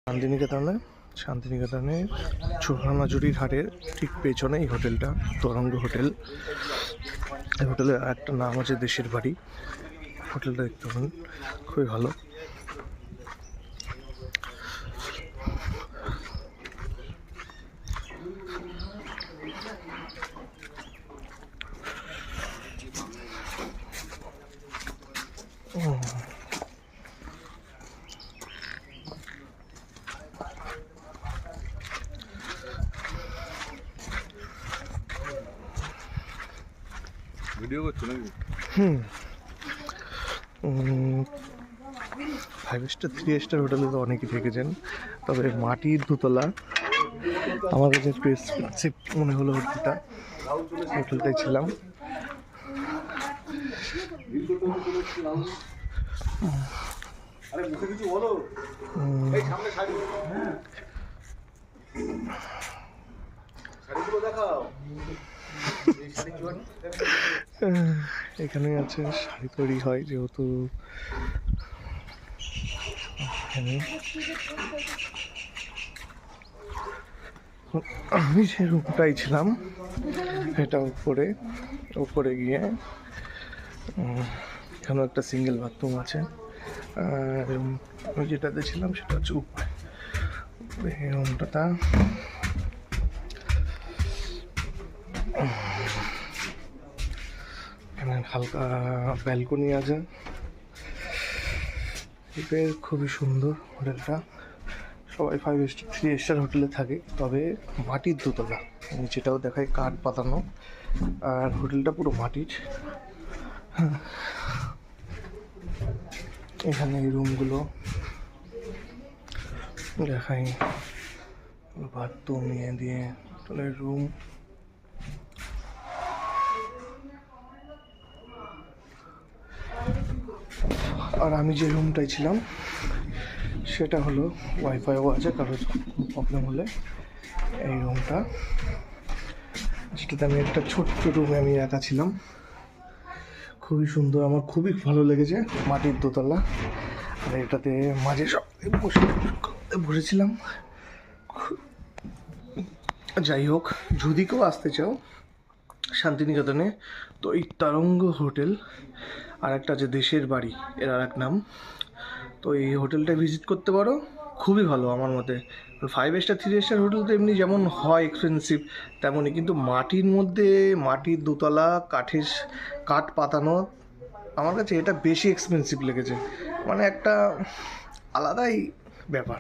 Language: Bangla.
শান্তিনিকেতনের সোনাঝুরির হাটের ঠিক পেছনে এই হোটেলটা, তরঙ্গ হোটেল। এই হোটেলের একটা নাম আছে দেশের বাড়ি। হোটেলটা দেখতে পাবেন, খুবই ভালো। ভিডিও করছো নাকি? 5 স্টার 3 স্টার হোটেলে তো অনেকেই থেকেছেন, তবে মাটির দোতলা আমার কাছে একটু এক্সপেন্সিভ মনে হলো। হোটেলটাই ছিলাম। এখানে আছে শাড়ি তৈরি হয়, যেহেতু আমি যে রুমটাই ছিলাম এটা উপরে গিয়ে এখানেও একটা সিঙ্গেল বাথরুম আছে। আর আমি যেটাতে ছিলাম সেটা হচ্ছে উপরে রুমটা। এখানে হালকা ব্যালকনি আছে। খুবই সুন্দর হোটেলটা। সবাই 5 স্টার 3 স্টার হোটেলে থাকে, তবে মাটির দোতলা, নিচেটাও দেখায় কাঠ পাতানো, আর হোটেলটা পুরো মাটির। এখানে এই রুমগুলো দেখাই, বাথরুম দিয়ে রুম। আর আমি যে রুমটাই ছিলাম সেটা হলো ওয়াইফাইও আছে, কারোর প্রবলেম হলে এই রুমটা, যেটাতে আমি একটা ছোট্ট রুমে আমি একা ছিলাম। খুবই সুন্দর, আমার খুবই ভালো লেগেছে। মাটির দোতলা, আর এটাতে মাঝে সব বসেছিলাম। যাই হোক, যদি কেউ আসতে চাও শান্তিনিকেতনে, তো এই তরঙ্গ হোটেল, আর একটা আছে দেশের বাড়ি, এর আর এক নাম, তো এই হোটেলটা ভিজিট করতে পারো। খুবই ভালো আমার মতে। 5 স্টার 3 স্টার হোটেল তো এমনি যেমন হয় এক্সপেন্সিভ, তেমনই কিন্তু মাটির মধ্যে, মাটির দোতলা, কাঠ পাতানো, আমার কাছে এটা বেশি এক্সপেন্সিভ লেগেছে। মানে একটা আলাদাই ব্যাপার।